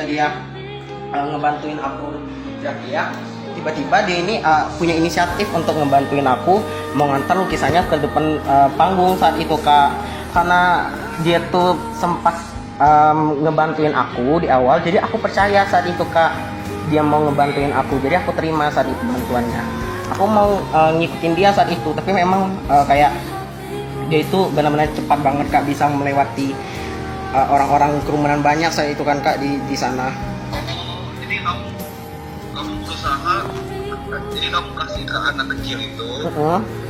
ketika dia ngebantuin aku teriak-teriak, tiba-tiba dia ini punya inisiatif untuk ngebantuin aku mau ngantar lukisannya ke depan panggung saat itu Kak. Karena dia tuh sempat ngebantuin aku di awal, jadi aku percaya saat itu Kak dia mau ngebantuin aku, jadi aku terima saat itu bantuannya. Aku mau ngikutin dia saat itu, tapi memang kayak dia itu benar-benar cepat banget Kak, bisa melewati orang-orang kerumunan banyak saat itu kan Kak di sana. Jadi kamu berusaha, jadi kamu kasih ke anak kecil itu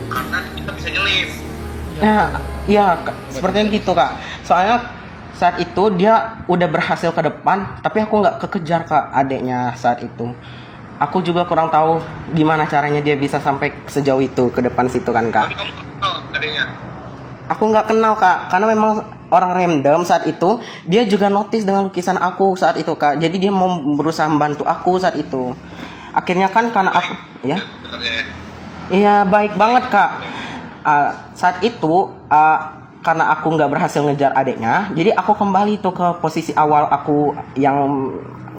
karena kita bisa nyelip. Nah, iya sepertinya gitu Kak. Soalnya saat itu dia udah berhasil ke depan, tapi aku nggak kekejar Kak adeknya saat itu. Aku juga kurang tahu gimana caranya dia bisa sampai sejauh itu ke depan situ kan Kak. Tapi kamu kenal adanya? Aku nggak kenal Kak, karena memang orang random saat itu. Dia juga notice dengan lukisan aku saat itu Kak. Jadi dia mau berusaha membantu aku saat itu. Akhirnya kan karena aku, ya, iya baik banget Kak. Saat itu karena aku nggak berhasil ngejar adiknya, jadi aku kembali tuh ke posisi awal aku yang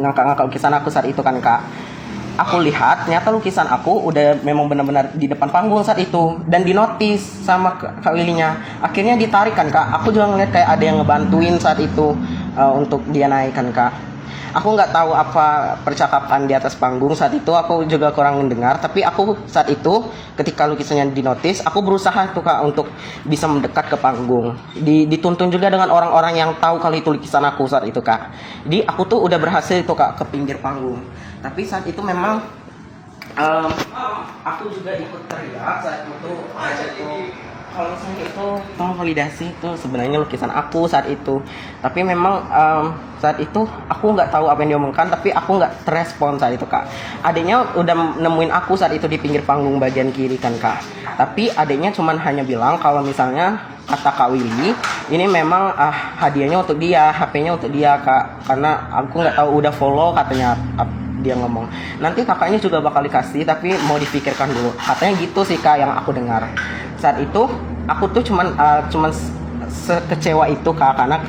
ngangkat lukisan aku saat itu kan Kak. Aku lihat ternyata lukisan aku udah memang benar-benar di depan panggung saat itu dan dinotis sama Kak Willy-nya. Akhirnya ditarik kan Kak. Aku juga ngeliat kayak ada yang ngebantuin saat itu untuk dia naik kan Kak. Aku nggak tahu apa percakapan di atas panggung saat itu, aku juga kurang mendengar. Tapi aku saat itu ketika lukisannya dinotis, aku berusaha tuh Kak untuk bisa mendekat ke panggung. Dituntun juga dengan orang-orang yang tahu kalau itu lukisan aku saat itu Kak. Jadi aku tuh udah berhasil tuh Kak ke pinggir panggung. Tapi saat itu memang aku juga ikut teriak saat itu. Kalau misalnya itu validasi itu sebenarnya lukisan aku saat itu. Tapi memang saat itu aku nggak tahu apa yang dia omongkan, tapi aku nggak terrespon saat itu Kak. Adiknya udah nemuin aku saat itu di pinggir panggung bagian kiri kan Kak. Tapi adiknya cuman hanya bilang kalau misalnya kata Kak Willy, ini memang hadiahnya untuk dia, HP-nya untuk dia Kak. Karena aku nggak tahu udah follow katanya dia ngomong. Nanti kakaknya juga bakal dikasih, tapi mau dipikirkan dulu. Katanya gitu sih Kak yang aku dengar. Saat itu aku tuh cuman sekecewa itu Kak, karena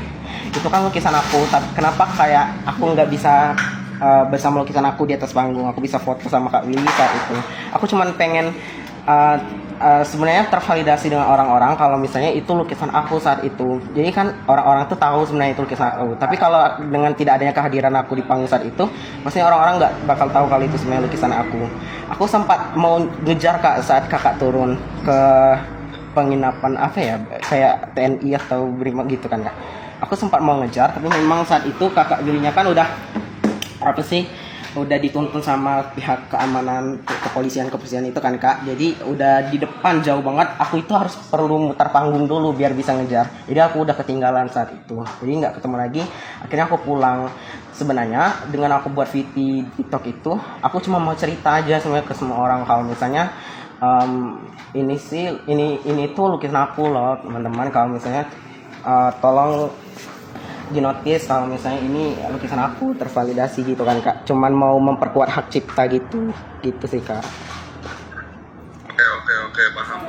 itu kan lukisan aku. Tapi kenapa kayak aku nggak bisa bersama lukisan aku di atas panggung, aku bisa foto sama Kak Willy saat itu. Aku cuman pengen sebenarnya tervalidasi dengan orang-orang kalau misalnya itu lukisan aku saat itu. Jadi kan orang-orang tuh tahu sebenarnya itu lukisan aku. Tapi kalau dengan tidak adanya kehadiran aku di panggung saat itu, maksudnya orang-orang nggak bakal tahu kalau itu sebenarnya lukisan aku. Aku sempat mau ngejar Kak saat kakak turun ke penginapan apa ya, kayak TNI atau Brimob gitu kan Kak. Aku sempat mau ngejar, tapi memang saat itu kakak dirinya kan udah apa sih, udah dituntun sama pihak keamanan kepolisian itu kan Kak. Jadi udah di depan jauh banget. Aku itu harus perlu mutar panggung dulu biar bisa ngejar. Jadi aku udah ketinggalan saat itu. Jadi nggak ketemu lagi. Akhirnya aku pulang. Sebenarnya dengan aku buat VT TikTok itu, aku cuma mau cerita aja sebenarnya ke semua orang kalau misalnya ini tuh lukisan aku loh teman-teman. Kalau misalnya tolong dinotis kalau misalnya ini lukisan aku tervalidasi gitu kan Kak. Cuman mau memperkuat hak cipta gitu sih Kak. Oke, paham.